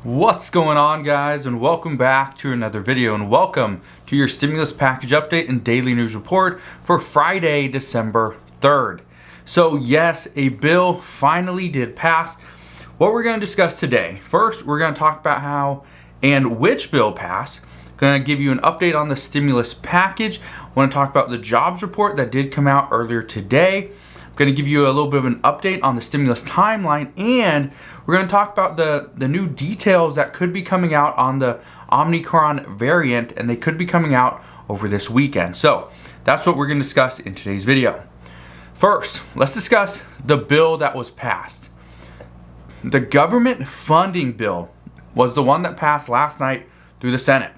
What's going on, guys, and welcome back to another video, and welcome to your stimulus package update and daily news report for Friday, December 3rd. So yes, a bill finally did pass. What we're going to discuss today: first, we're going to talk about how and which bill passed. Going to give you an update on the stimulus package. I want to talk about the jobs report that did come out earlier today. I'm going to give you a little bit of an update on the stimulus timeline, and we're going to talk about the new details that could be coming out on the Omicron variant, and they could be coming out over this weekend. So that's what we're going to discuss in today's video. First, let's discuss the bill that was passed. The government funding bill was the one that passed last night through the Senate.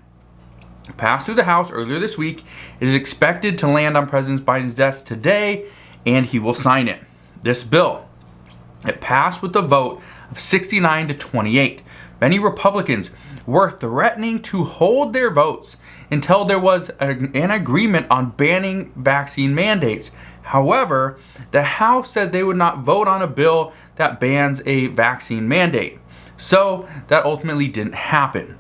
It passed through the House earlier this week. It is expected to land on President Biden's desk today, and he will sign it. This bill, it passed with a vote of 69 to 28. Many Republicans were threatening to hold their votes until there was an agreement on banning vaccine mandates. However, the House said they would not vote on a bill that bans a vaccine mandate. So that ultimately didn't happen.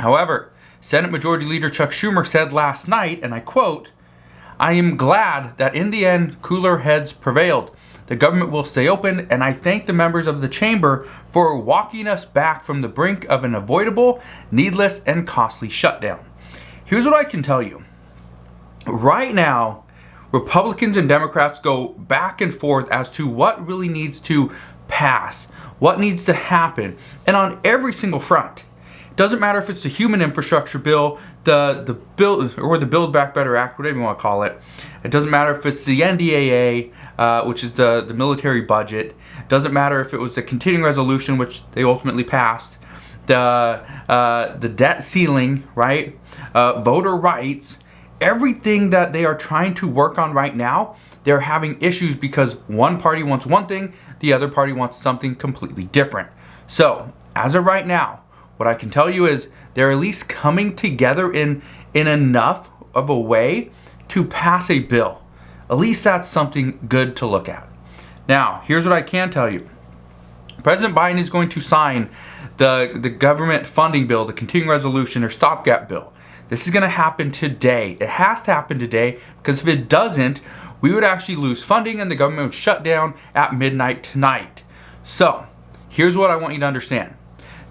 However, Senate Majority Leader Chuck Schumer said last night, and I quote, "I am glad that in the end cooler heads prevailed. The government will stay open, and I thank the members of the chamber for walking us back from the brink of an avoidable, needless, and costly shutdown." Here's what I can tell you. Right now, Republicans and Democrats go back and forth as to what really needs to pass, what needs to happen, and on every single front. Doesn't matter if it's the human infrastructure bill, the bill or the Build Back Better Act, whatever you want to call it. It doesn't matter if it's the NDAA, which is the military budget. It doesn't matter if it was the continuing resolution, which they ultimately passed. The debt ceiling, right? Voter rights. Everything that they are trying to work on right now, they're having issues because one party wants one thing, the other party wants something completely different. So, as of right now, what I can tell you is they're at least coming together in enough of a way to pass a bill. At least that's something good to look at. Now, here's what I can tell you. President Biden is going to sign the government funding bill, the continuing resolution or stopgap bill. This is going to happen today. It has to happen today, because if it doesn't, we would actually lose funding and the government would shut down at midnight tonight. So, here's what I want you to understand.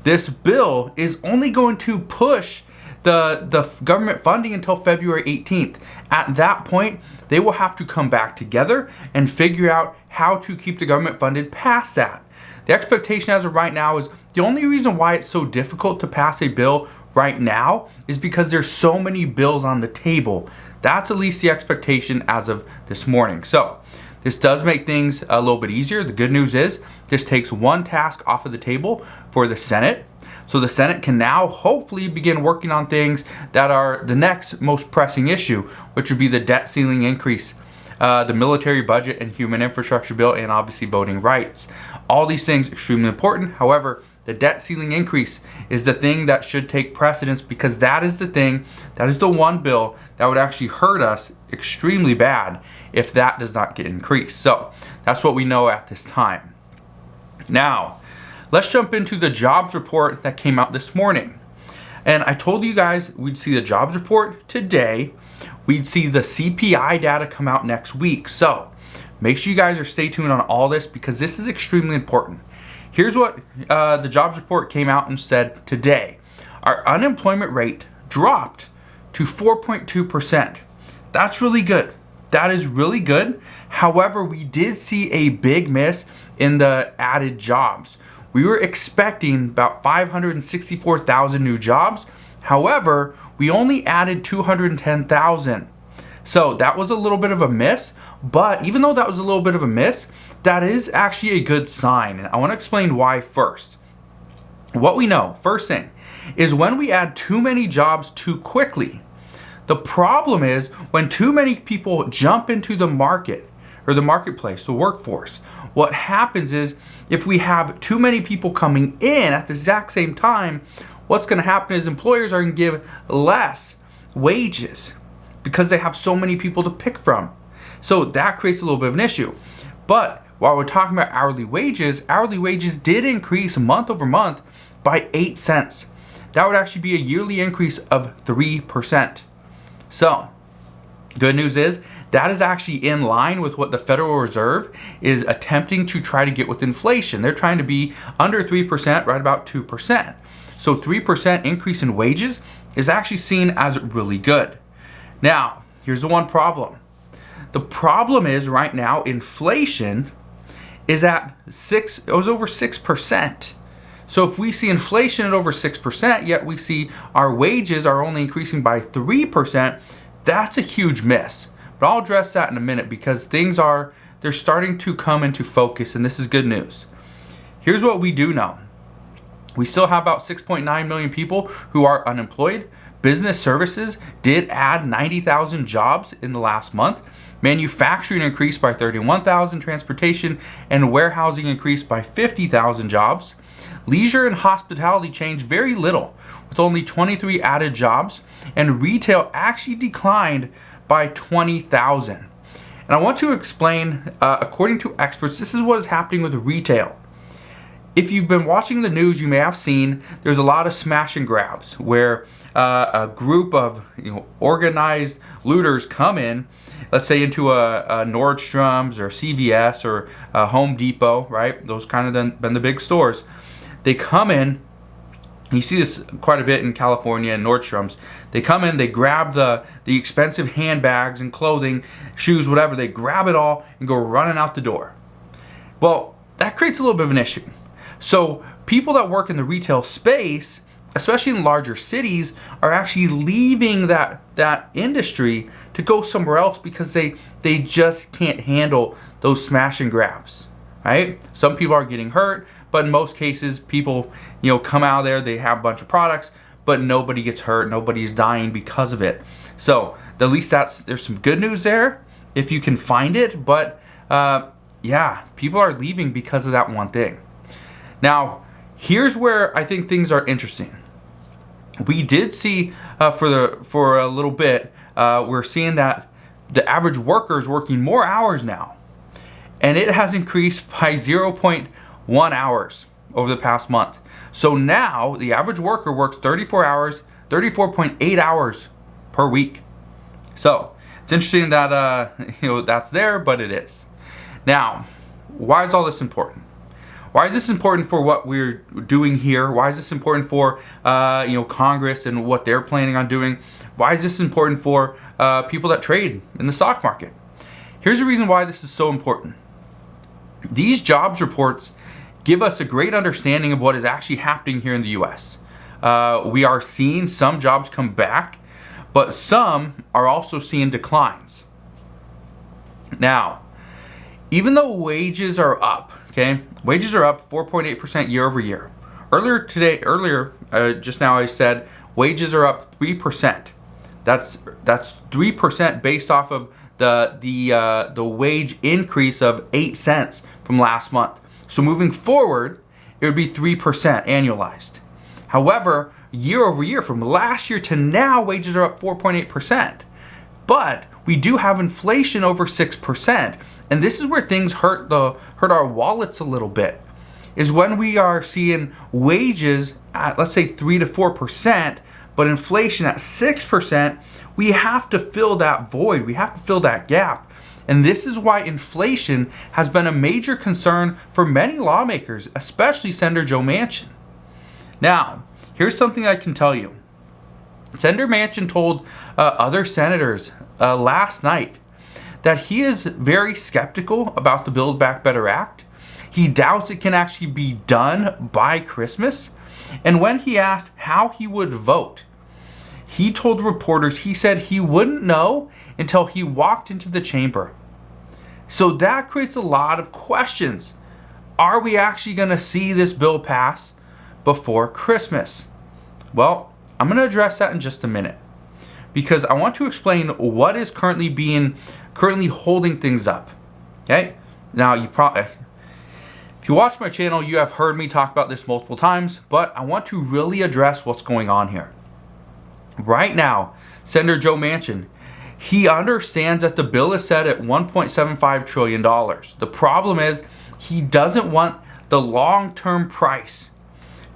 This bill is only going to push the government funding until February 18th. At that point, they will have to come back together and figure out how to keep the government funded past that. The expectation as of right now is the only reason why it's so difficult to pass a bill right now is because there's so many bills on the table. That's at least the expectation as of this morning. So this does make things a little bit easier. The good news is this takes one task off of the table for the Senate. So the Senate can now hopefully begin working on things that are the next most pressing issue, which would be the debt ceiling increase, the military budget and human infrastructure bill, and obviously voting rights. All these things extremely important. However, the debt ceiling increase is the thing that should take precedence, because that is the one bill that would actually hurt us extremely bad if that does not get increased. So that's what we know at this time. Now, let's jump into the jobs report that came out this morning. And I told you guys we'd see the jobs report today. We'd see the CPI data come out next week. So make sure you guys are stay tuned on all this, because this is extremely important. Here's what the jobs report came out and said today. Our unemployment rate dropped to 4.2%. That's really good. That is really good. However, we did see a big miss in the added jobs. We were expecting about 564,000 new jobs. However, we only added 210,000. So that was a little bit of a miss, but even though that was a little bit of a miss, that is actually a good sign. And I want to explain why first. What we know, first thing, is when we add too many jobs too quickly. The problem is when too many people jump into the market or the marketplace, the workforce. What happens is if we have too many people coming in at the exact same time, what's going to happen is employers are going to give less wages because they have so many people to pick from. So that creates a little bit of an issue. But while we're talking about hourly wages did increase month over month by 8 cents. That would actually be a yearly increase of 3%. So, good news is that is actually in line with what the Federal Reserve is attempting to try to get with inflation. They're trying to be under 3%, right about 2%. So 3% increase in wages is actually seen as really good. Now, here's the one problem. The problem is right now inflation is at it was over 6%. So if we see inflation at over 6%, yet we see our wages are only increasing by 3%, that's a huge miss. But I'll address that in a minute because they're starting to come into focus, and this is good news. Here's what we do know. We still have about 6.9 million people who are unemployed. Business services did add 90,000 jobs in the last month. Manufacturing increased by 31,000, transportation and warehousing increased by 50,000 jobs. Leisure and hospitality changed very little, with only 23 added jobs, and retail actually declined by 20,000. And I want to explain, according to experts, this is what is happening with retail. If you've been watching the news, you may have seen there's a lot of smash and grabs where a group of organized looters come in, let's say into a Nordstrom's or CVS or a Home Depot, right? Those kind of been the big stores. They come in, you see this quite a bit in California and Nordstrom's. They come in, they grab the expensive handbags and clothing, shoes, whatever. They grab it all and go running out the door. Well, that creates a little bit of an issue. So people that work in the retail space, especially in larger cities, are actually leaving that industry to go somewhere else because they just can't handle those smash and grabs, right? Some people are getting hurt, but in most cases, people come out of there, they have a bunch of products, but nobody gets hurt, nobody's dying because of it. So at least there's some good news there if you can find it, but yeah, people are leaving because of that one thing. Now, here's where I think things are interesting. We did see for a little bit, we're seeing that the average worker is working more hours now, and it has increased by 0.1 hours over the past month. So now the average worker works 34.8 hours per week. So it's interesting that that's there, but it is. Now, why is all this important? Why is this important for what we're doing here? Why is this important for Congress and what they're planning on doing? Why is this important for people that trade in the stock market? Here's the reason why this is so important. These jobs reports give us a great understanding of what is actually happening here in the U.S. We are seeing some jobs come back, but some are also seeing declines. Now, even though wages are up, wages are up 4.8% year over year. Earlier, just now I said wages are up 3%. That's 3% based off of the wage increase of 8 cents from last month. So moving forward, it would be 3% annualized. However, year over year, from last year to now, wages are up 4.8%. But we do have inflation over 6%. And this is where things hurt our wallets a little bit, is when we are seeing wages at, let's say, 3 to 4%, but inflation at 6%, we have to fill that void. We have to fill that gap. And this is why inflation has been a major concern for many lawmakers, especially Senator Joe Manchin. Now, here's something I can tell you. Senator Manchin told other senators last night that he is very skeptical about the Build Back Better Act. He doubts it can actually be done by Christmas. And when he asked how he would vote, he told reporters, he said he wouldn't know until he walked into the chamber. So that creates a lot of questions. Are we actually going to see this bill pass before Christmas? Well, I'm going to address that in just a minute, because I want to explain what is currently holding things up. Okay? Now, if you watch my channel, you have heard me talk about this multiple times, but I want to really address what's going on here. Right now, Senator Joe Manchin, he understands that the bill is set at $1.75 trillion. The problem is he doesn't want the long-term price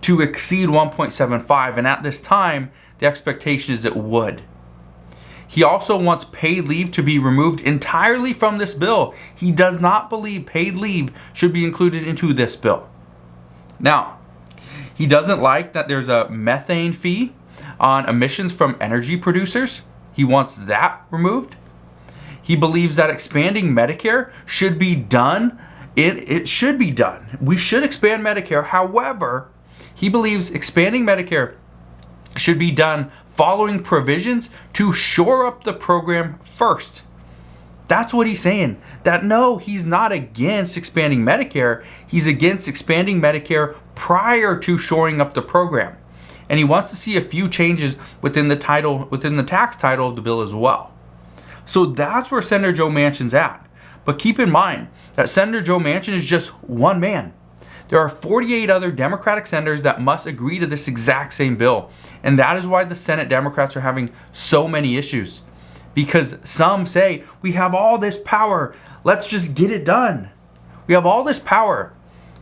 to exceed 1.75, and at this time, the expectation is it would. He also wants paid leave to be removed entirely from this bill. He does not believe paid leave should be included into this bill. Now, he doesn't like that there's a methane fee on emissions from energy producers. He wants that removed. He believes that expanding Medicare should be done. It should be done. We should expand Medicare. However, he believes expanding Medicare should be done following provisions to shore up the program first. That's what he's saying. That no, he's not against expanding Medicare. He's against expanding Medicare prior to shoring up the program. And he wants to see a few changes within the tax title of the bill as well. So that's where Senator Joe Manchin's at. But keep in mind that Senator Joe Manchin is just one man. There are 48 other Democratic senators that must agree to this exact same bill. And that is why the Senate Democrats are having so many issues. Because some say, we have all this power, let's just get it done. We have all this power,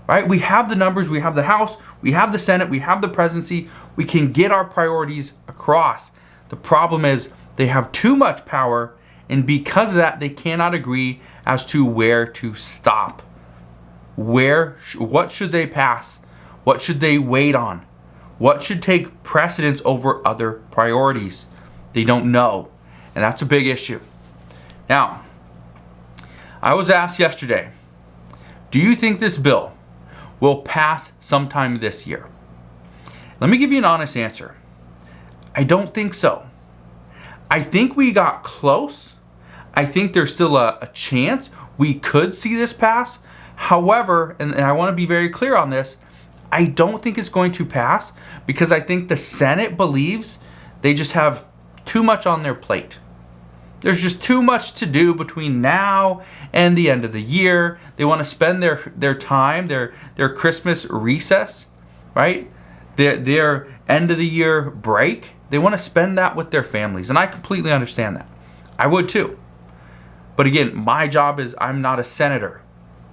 right? We have the numbers, we have the House, we have the Senate, we have the presidency, we can get our priorities across. The problem is they have too much power, and because of that, they cannot agree as to where to stop. What should they pass? What should they wait on? What should take precedence over other priorities? They don't know. And that's a big issue. Now, I was asked yesterday, do you think this bill will pass sometime this year? Let me give you an honest answer. I don't think so. I think we got close. I think there's still a chance we could see this pass. However, and I want to be very clear on this, I don't think it's going to pass because I think the Senate believes they just have too much on their plate. There's just too much to do between now and the end of the year. They want to spend their time, their Christmas recess, right? Their end of the year break. They want to spend that with their families. And I completely understand that. I would too. But again, my job is I'm not a senator,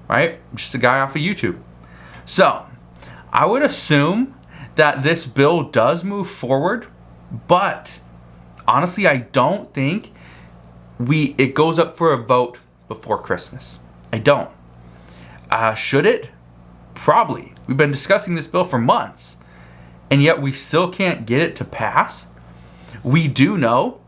right? I'm just a guy off of YouTube. So I would assume that this bill does move forward, but honestly, I don't think it goes up for a vote before Christmas. I don't. Should it? Probably. We've been discussing this bill for months, and yet we still can't get it to pass. We do know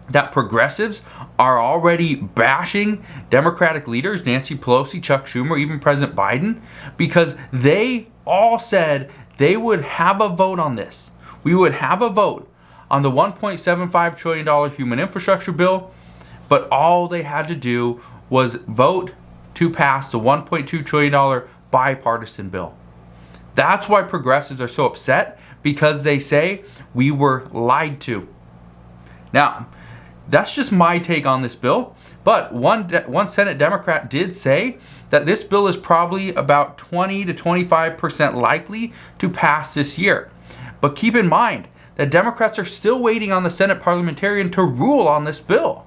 that progressives are already bashing Democratic leaders, Nancy Pelosi, Chuck Schumer, even President Biden, because they all said they would have a vote on this. We would have a vote on the $1.75 trillion human infrastructure bill, but all they had to do was vote to pass the $1.2 trillion bipartisan bill. That's why progressives are so upset, because they say we were lied to. Now, that's just my take on this bill, but one Senate Democrat did say that this bill is probably about 20 to 25% likely to pass this year. But keep in mind that Democrats are still waiting on the Senate parliamentarian to rule on this bill.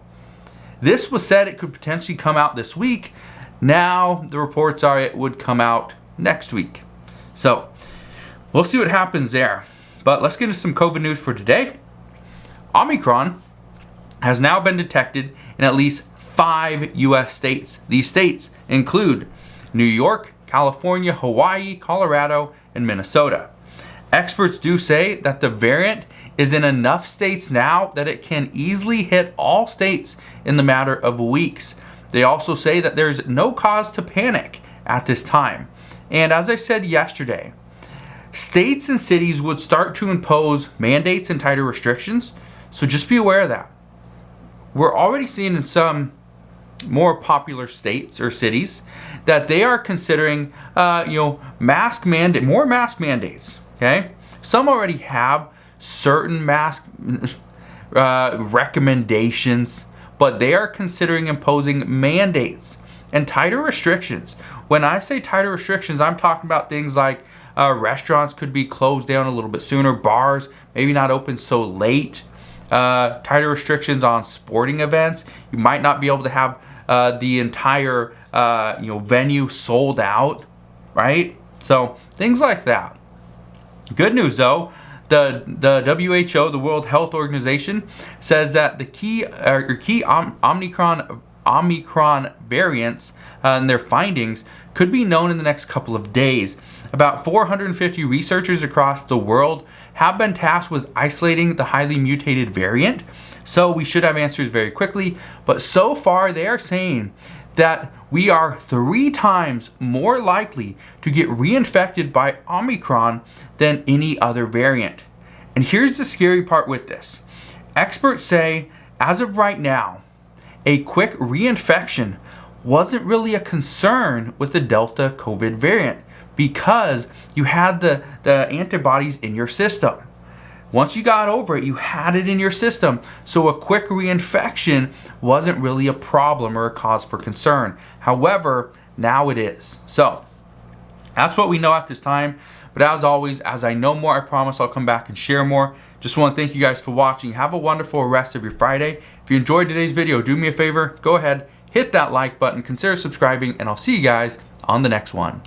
This was said it could potentially come out this week. Now the reports are it would come out next week. So we'll see what happens there. But let's get into some COVID news for today. Omicron has now been detected in at least 5 U.S. states. These states include New York, California, Hawaii, Colorado, and Minnesota. Experts do say that the variant is in enough states now that it can easily hit all states in the matter of weeks. They also say that there's no cause to panic at this time. And as I said yesterday, states and cities would start to impose mandates and tighter restrictions, so just be aware of that. We're already seeing in some more popular states or cities that they are considering, more mask mandates. Okay, some already have certain mask recommendations, but they are considering imposing mandates and tighter restrictions. When I say tighter restrictions, I'm talking about things like restaurants could be closed down a little bit sooner, bars maybe not open so late. Tighter restrictions on sporting events. You might not be able to have the entire venue sold out, right? So things like that. Good news though, the WHO, the World Health Organization, says that the key Omicron variants and their findings could be known in the next couple of days. About 450 researchers across the world have been tasked with isolating the highly mutated variant, so we should have answers very quickly. But so far they are saying that we are 3 times more likely to get reinfected by Omicron than any other variant. And here's the scary part with this. Experts say, as of right now, a quick reinfection wasn't really a concern with the Delta COVID variant because you had the antibodies in your system. Once you got over it, you had it in your system. So a quick reinfection wasn't really a problem or a cause for concern. However, now it is. So that's what we know at this time. But as always, as I know more, I promise I'll come back and share more. Just want to thank you guys for watching. Have a wonderful rest of your Friday. If you enjoyed today's video, do me a favor, go ahead, hit that like button, consider subscribing, and I'll see you guys on the next one.